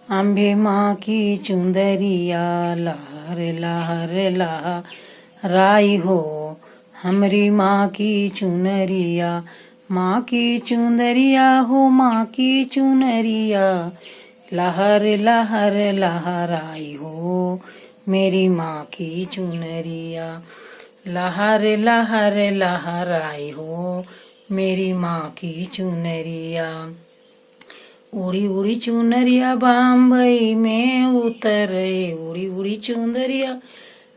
अम्बे माँ की चुंदरिया लहर लहर लहराई हो। हमरी माँ की चुनरिया, माँ की चुंदरिया हो, माँ की चुनरिया लहर लहर लहराई हो। मेरी माँ की चुनरिया लहर लहर लहराई हो। मेरी माँ की चुनरिया उड़ी उड़ी चुनरिया बम्बई में उतरे, उड़ी उड़ी चुनरिया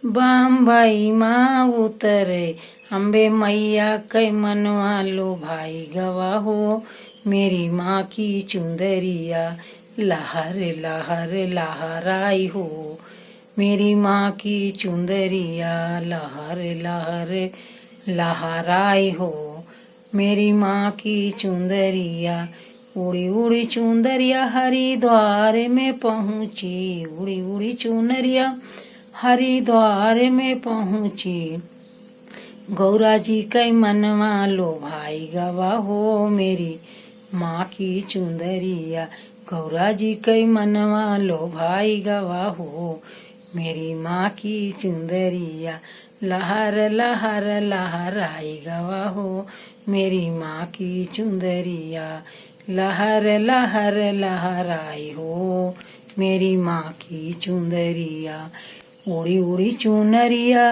बम्बई माँ उतरे। अम्बे मैया कै मनवा लो भाई गवा हो। मेरी माँ की चुंदरिया लहर लहर लहराई हो। मेरी माँ की चुंदरिया लहर लहर लहराई हो। मेरी माँ की चुंदरिया उड़ी उड़ी चुंदरिया हरिद्वार में पहुँची, उड़ी उड़ी चुनरिया हरिद्वार में पहुँची। गौरा जी कै मनवा लो भाई गवा हो। मेरी माँ की चुंदरिया गौरा जी कै मनवा लो भाई गवा हो। मेरी माँ की चुंदरिया लहर लहर लहराई गवा हो। मेरी माँ की चुंदरिया लहर लहर लहराई हो। मेरी माँ की चुंदरिया उड़ी उड़ी चुनरिया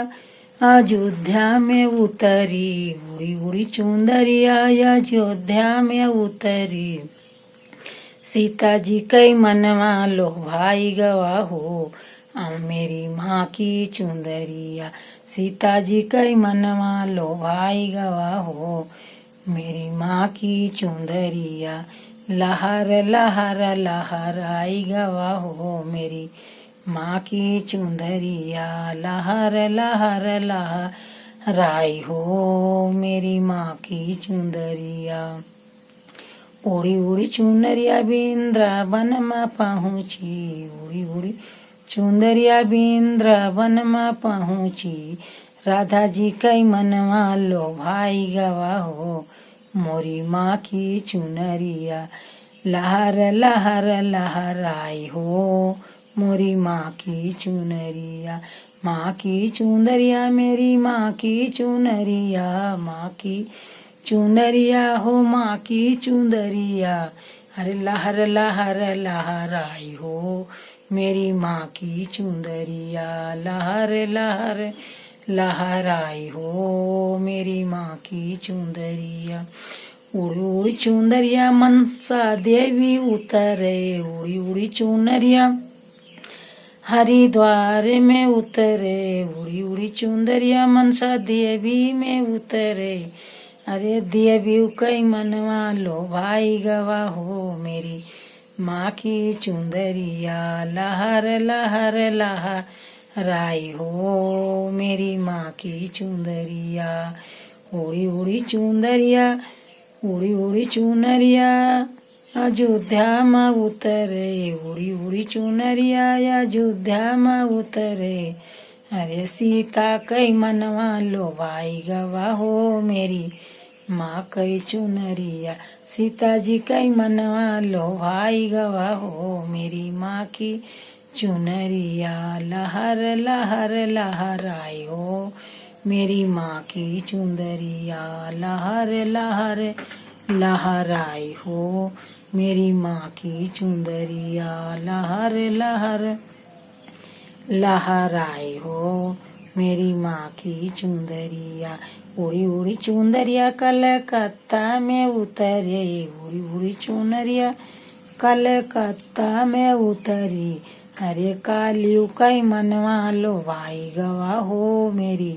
अयोध्या में उतरी, उड़ी उड़ी चुंदरिया अयोध्या में उतरी। सीता जी कै मनवा लो भाई गवा हो। मेरी माँ की चुंदरिया सीता जी कै मनवा लो भाई गवा हो। मेरी माँ की चुंदरिया लहर लहर लहराई गवा हो। मेरी माँ की चुंदरिया लहर लहर लहराई हो। मेरी माँ की चुंदरिया उड़ी उड़ी चुनरिया वृंदावन में पहुँची, उड़ी उड़ी चुंदरिया वृंदावन में पहुँची। राधा जी कै मनवा लो भाई गवा हो। मोरी माँ की चुनरिया लहर लहर लहराई हो। मोरी माँ की चुनरिया, माँ की चुनरिया मेरी माँ की चुनरिया, माँ की चुनरिया हो, माँ की चुनरिया अरे लहर लहर लहराई हो। मेरी माँ की चुंदरिया लहर लहर लहराई हो। मेरी माँ की चुंदरिया उड़ी उड़ी चुंदरिया मनसा देवी उतरे, उड़ी उड़ी चुनरिया हरिद्वार में उतरे। उड़ी उड़ी चुंदरिया मनसा देवी में उतरे। अरे देवी कै मनवा लो भाई गवा हो। मेरी माँ की चुंदरिया लहर लहर लहराई हो। मेरी माँ की चुंदरिया उड़ी उड़ी चुंदरिया उड़ी उड़ी चुनरिया अयोध्या में उतरे, उड़ी उड़ी चुनरिया अयोध्या में उतरे। अरे सीता कै मनवा लो भाई गवा हो। मेरी माँ कै चुनरिया सीता जी कै मनवा लो भाई गवा हो। मेरी माँ की चुनरिया लहर लहर लहराई हो। मेरी माँ की चुंदरिया लहर लहर लहराई हो। मेरी माँ की चुंदरिया लहर लहर लहराई हो। मेरी माँ की चुंदरिया उड़ी उड़ी चुंदरिया कलकत्ता में उतरे, उड़ी उड़ी चुनरिया कलकत्ता में उतरी। अरे कालियो कै मनवा लो भाई गवा हो। मेरी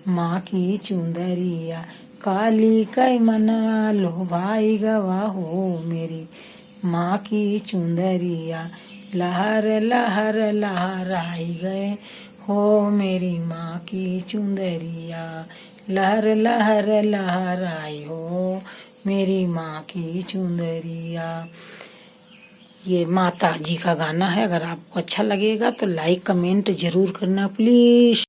माँ की चुंदरिया काली कै मनवा लो भाई गवा हो। मेरी माँ की चुंदरिया लहर लहर लहराई गए हो। मेरी माँ की चुंदरिया लहर लहर लहराई हो। मेरी माँ की चुंदरिया। ये माता जी का गाना है। अगर आपको अच्छा लगेगा तो लाइक कमेंट जरूर करना प्लीज।